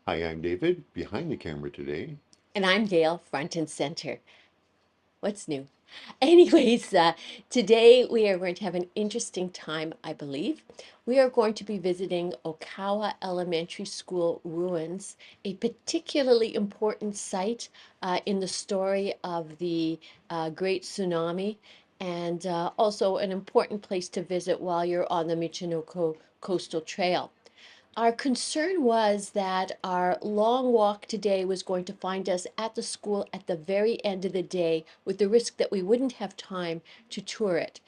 Hi, I'm David, behind the camera today. And I'm Gail, front and center. What's new? Anyways, today we are going to have an interesting time, I believe. We are going to be visiting Okawa Elementary School ruins, a particularly important site in the story of the Great Tsunami, and also an important place to visit while you're on the Michinoku Coastal Trail. Our concern was that our long walk today was going to find us at the school at the very end of the day with the risk that we wouldn't have time to tour it.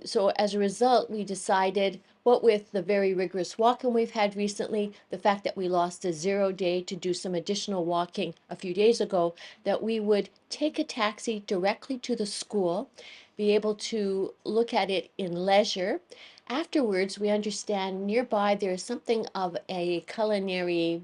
So as a result, we decided, what with the very rigorous walking we've had recently, the fact that we lost a 0 day to do some additional walking a few days ago, that we would take a taxi directly to the school, be able to look at it in leisure. Afterwards, we understand nearby there is something of a culinary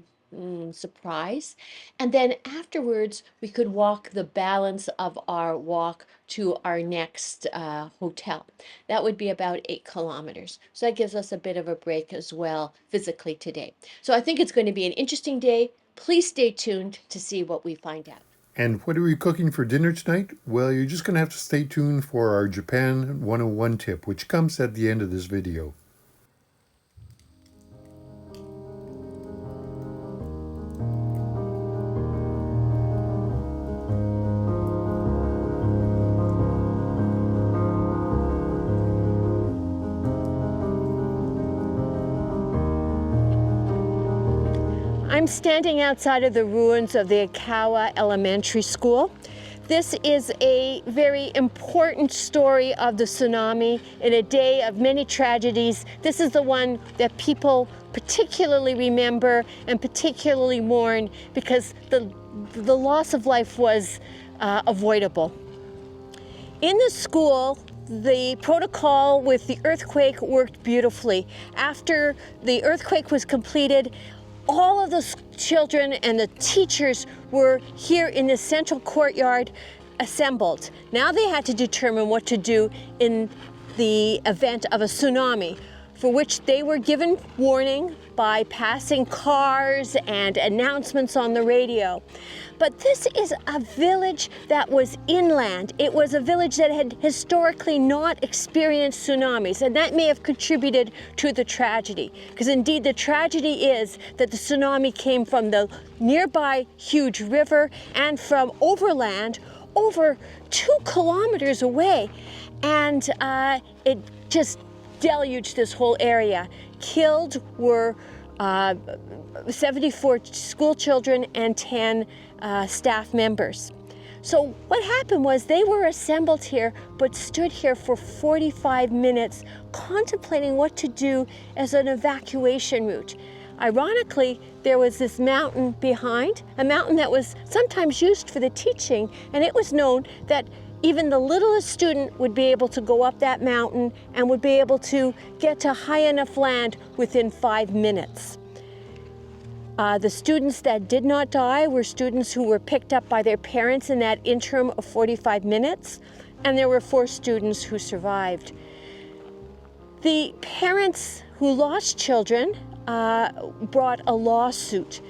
surprise. And then afterwards, we could walk the balance of our walk to our next hotel. That would be about 8 kilometers. So that gives us a bit of a break as well physically today. So I think it's going to be an interesting day. Please stay tuned to see what we find out. And what are we cooking for dinner tonight? Well, you're just going to have to stay tuned for our Japan 101 tip, which comes at the end of this video. I'm standing outside of the ruins of the Okawa Elementary School. This is a very important story of the tsunami in a day of many tragedies. This is the one that people particularly remember and particularly mourn because the loss of life was avoidable. In the school, the protocol with the earthquake worked beautifully. After the earthquake was completed, all of the children and the teachers were here in the central courtyard assembled. Now they had to determine what to do in the event of a tsunami, for which they were given warning by passing cars and announcements on the radio. But this is a village that was inland. It was a village that had historically not experienced tsunamis, and that may have contributed to the tragedy. Because indeed the tragedy is that the tsunami came from the nearby huge river and from overland over 2 kilometers away. And it just deluged this whole area. Killed were 74 school children and 10 staff members. So what happened was they were assembled here, but stood here for 45 minutes contemplating what to do as an evacuation route. Ironically, there was this mountain behind, a mountain that was sometimes used for the teaching, and it was known that even the littlest student would be able to go up that mountain and would be able to get to high enough land within 5 minutes. The students that did not die were students who were picked up by their parents in that interim of 45 minutes, and there were 4 students who survived. The parents who lost children brought a lawsuit,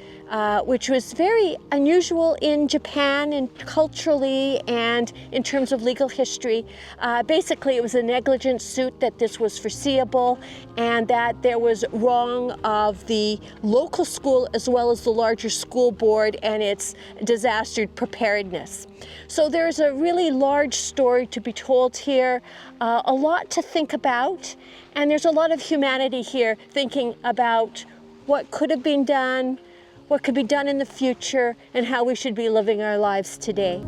which was very unusual in Japan and culturally and in terms of legal history. Basically, it was a negligent suit that this was foreseeable and that there was wrong of the local school as well as the larger school board and its disaster preparedness. So there's a really large story to be told here, a lot to think about, and there's a lot of humanity here thinking about what could have been done, what could be done in the future, and how we should be living our lives today.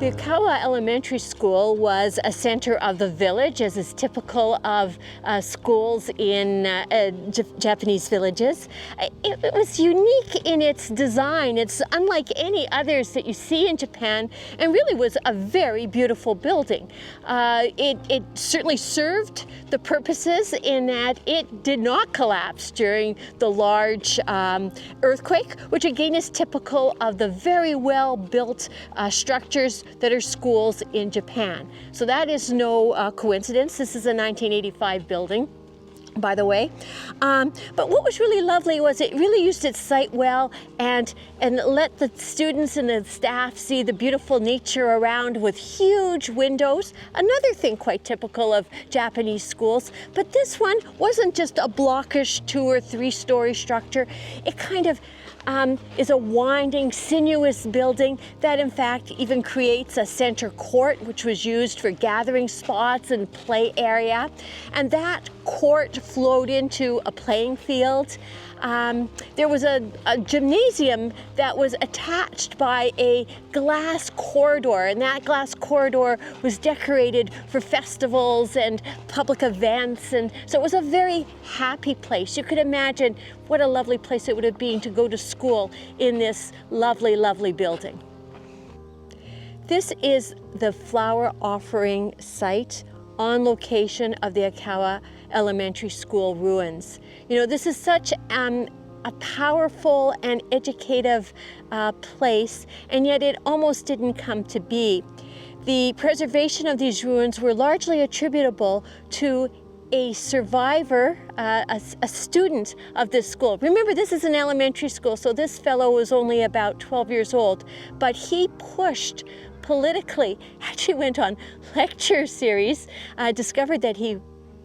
The Okawa Elementary School was a center of the village, as is typical of schools in Japanese villages. It was unique in its design. It's unlike any others that you see in Japan, and really was a very beautiful building. It certainly served the purposes in that it did not collapse during the large earthquake, which again is typical of the very well-built structures that are schools in Japan. So that is no coincidence. This is a 1985 building, by the way. But what was really lovely was it really used its site well and let the students and the staff see the beautiful nature around with huge windows. Another thing quite typical of Japanese schools. But this one wasn't just a blockish 2 or 3 story structure. It kind of is a winding, sinuous building that in fact even creates a center court, which was used for gathering spots and play area. And that court flowed into a playing field. There was a gymnasium that was attached by a glass corridor, and that glass corridor was decorated for festivals and public events, and so it was a very happy place. You could imagine what a lovely place it would have been to go to school in this lovely, lovely building. This is the flower offering site on location of the Okawa Elementary School ruins. You know, this is such a powerful and educative place, and yet it almost didn't come to be. The preservation of these ruins were largely attributable to a survivor, a student of this school. Remember, this is an elementary school, so this fellow was only about 12 years old, but he pushed politically, actually went on lecture series, discovered that he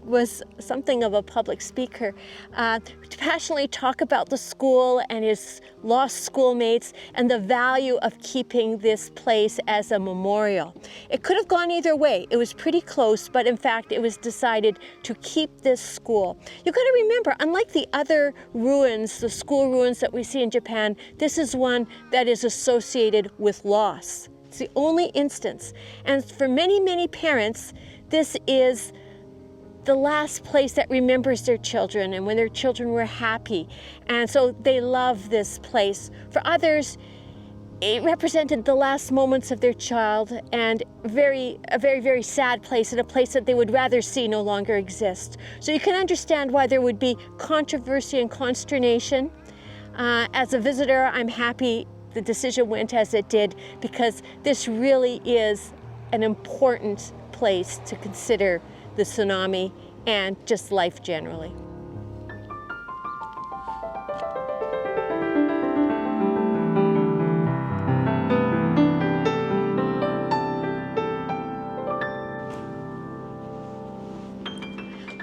was something of a public speaker, to passionately talk about the school and his lost schoolmates and the value of keeping this place as a memorial. It could have gone either way. It was pretty close, but in fact it was decided to keep this school. You've got to remember, unlike the other ruins, the school ruins that we see in Japan, this is one that is associated with loss. It's the only instance. And for many, many parents, this is the last place that remembers their children and when their children were happy. And so they love this place. For others, it represented the last moments of their child and a very, very sad place, and a place that they would rather see no longer exist. So you can understand why there would be controversy and consternation. As a visitor, I'm happy the decision went as it did, because this really is an important place to consider the tsunami and just life generally.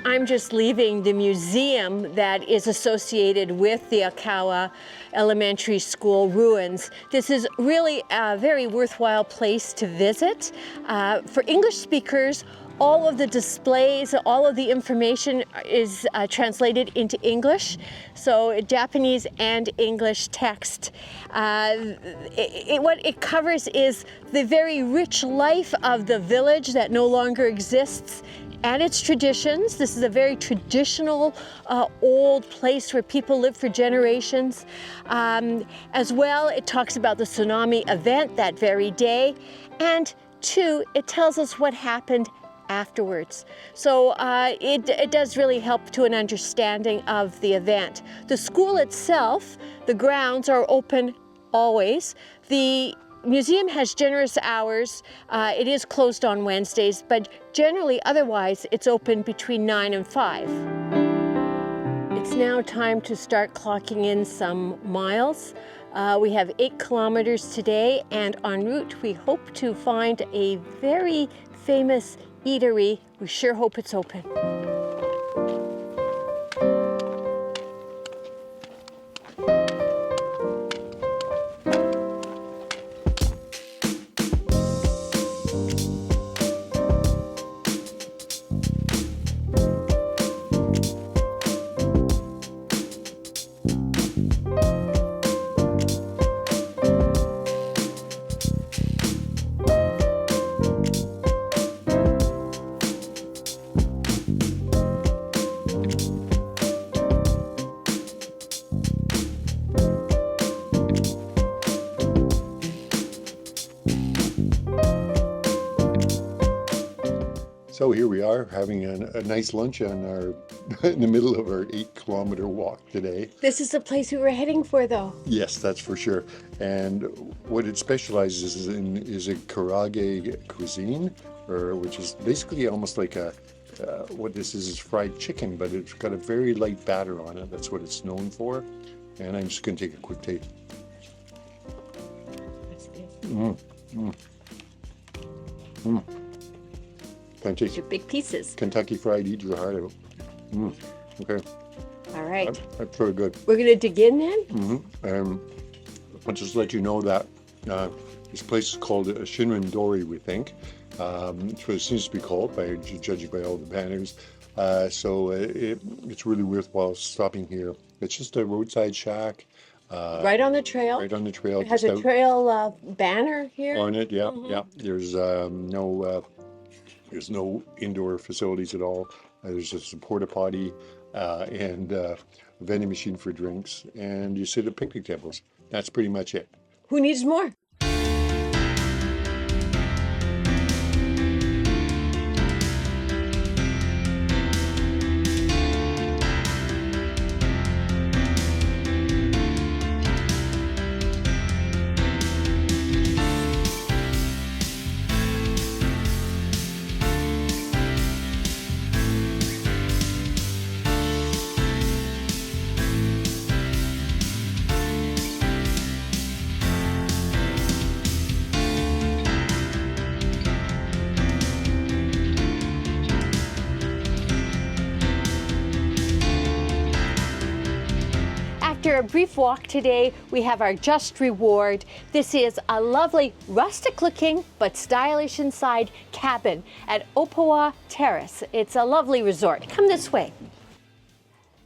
I'm just leaving the museum that is associated with the Okawa Elementary School ruins. This is really a very worthwhile place to visit. For English speakers, all of the displays, all of the information is translated into English, so Japanese and English text. What it covers is the very rich life of the village that no longer exists, and its traditions. This is a very traditional, old place where people lived for generations. As well, it talks about the tsunami event that very day. And 2, it tells us what happened afterwards. So it does really help to an understanding of the event. The school itself, the grounds are open always. The museum has generous hours. It is closed on Wednesdays, but generally otherwise it's open between 9 and 5. It's now time to start clocking in some miles. We have 8 kilometers today, and en route we hope to find a very famous eatery. We sure hope it's open. So here we are having a nice lunch on our in the middle of our 8-kilometer walk today. This is the place we were heading for, though. Yes, that's for sure. And what it specializes in is a karage cuisine, or which is basically almost like a what this is fried chicken, but it's got a very light batter on it. That's what it's known for. And I'm just going to take a quick taste. Fantastic. Big pieces. Kentucky Fried, eat your heart out. Okay. All right. That's very good. We're going to dig in then? I'll just let you know that this place is called Ishinomaki, we think. It's what it seems to be called, judging by all the banners. So it's really worthwhile stopping here. It's just a roadside shack. Right on the trail? Right on the trail. It has a trail banner here? On it, yeah, yeah. There's no indoor facilities at all. There's just a porta potty and a vending machine for drinks, and you sit at picnic tables. That's pretty much it. Who needs more? After a brief walk today, we have our just reward. This is a lovely rustic looking but stylish inside cabin at Oppawan Terrace. It's a lovely resort. Come this way.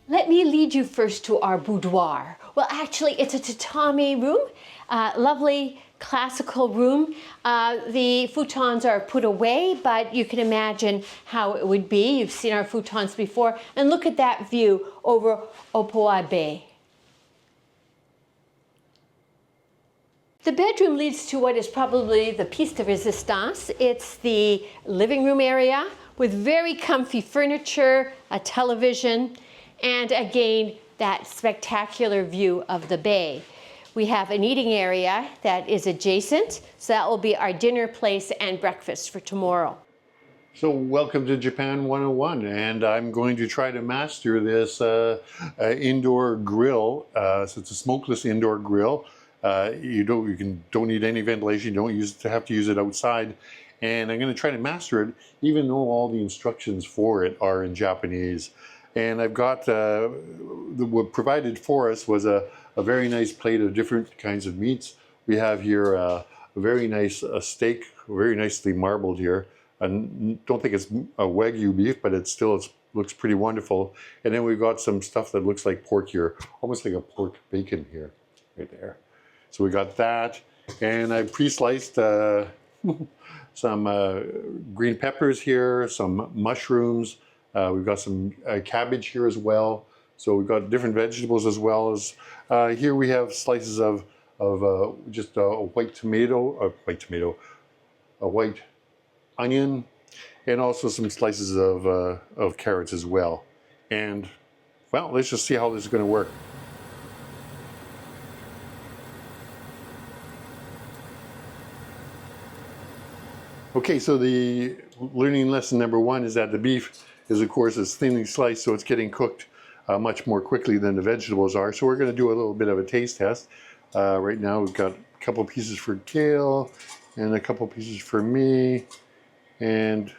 Let me lead you first to our boudoir. Well, actually, it's a tatami room, lovely classical room. The futons are put away, but you can imagine how it would be. You've seen our futons before. And look at that view over Oppawan Bay. The bedroom leads to what is probably the piece de resistance. It's the living room area with very comfy furniture, a television, and again, that spectacular view of the bay. We have an eating area that is adjacent, so that will be our dinner place and breakfast for tomorrow. So welcome to Japan 101, and I'm going to try to master this indoor grill. So it's a smokeless indoor grill. You don't need any ventilation. You don't have to use it outside, and I'm going to try to master it, even though all the instructions for it are in Japanese. And I've got what provided for us was a very nice plate of different kinds of meats. We have here a very nice steak, very nicely marbled here. I don't think it's a Wagyu beef, but it looks pretty wonderful. And then we've got some stuff that looks like pork here, almost like a pork bacon here, right there. So we got that, and I pre-sliced some green peppers here, some mushrooms. We've got some cabbage here as well. So we've got different vegetables as well as here we have slices of just a white tomato, a white onion, and also some slices of carrots as well. And well, let's just see how this is going to work. Okay, so the learning lesson number one is that the beef is, of course, is thinly sliced, so it's getting cooked much more quickly than the vegetables are. So we're going to do a little bit of a taste test. Right now we've got a couple pieces for Gail and a couple pieces for me, and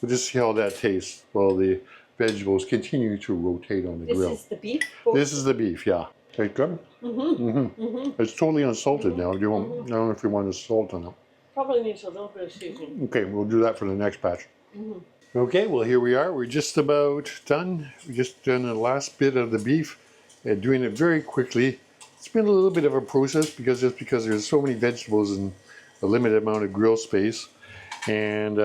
we'll just see how that tastes while the vegetables continue to rotate on the grill. This is the beef? This is the beef, yeah. Taste good? It's totally unsalted now. I don't know if you want to salt on it. Probably needs a little bit of seasoning. Okay, we'll do that for the next batch. Okay, well here we are. We're just about done. We just done the last bit of the beef, doing it very quickly. It's been a little bit of a process because there's so many vegetables and a limited amount of grill space. And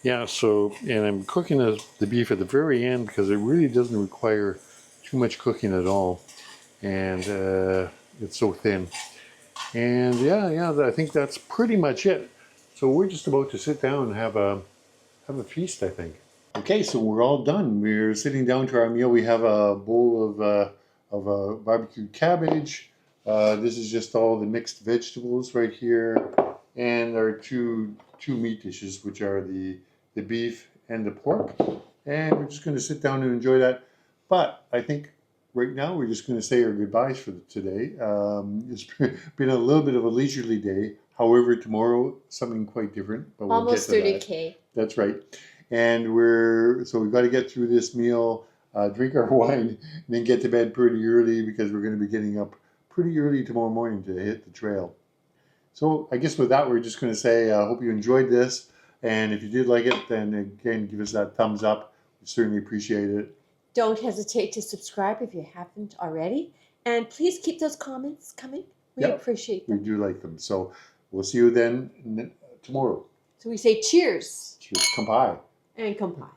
yeah, and I'm cooking the beef at the very end because it really doesn't require too much cooking at all. And it's so thin. And yeah, I think that's pretty much it. So we're just about to sit down and have have a feast, I think. Okay, so we're all done. We're sitting down to our meal. We have a bowl of barbecued cabbage. This is just all the mixed vegetables right here, and our two meat dishes, which are the beef and the pork. And we're just going to sit down and enjoy that. But I think right now we're just going to say our goodbyes for today. It's been a little bit of a leisurely day. However, tomorrow something quite different. But we'll Almost get to 30K. That's right. And we've got to get through this meal, drink our wine, and then get to bed pretty early because we're going to be getting up pretty early tomorrow morning to hit the trail. So I guess with that, we're just going to say, I hope you enjoyed this. And if you did like it, then again, give us that thumbs up. We certainly appreciate it. Don't hesitate to subscribe if you haven't already. And please keep those comments coming. We appreciate them. We do like them. So we'll see you then tomorrow. So we say cheers. Cheers. Kampai. And kampai.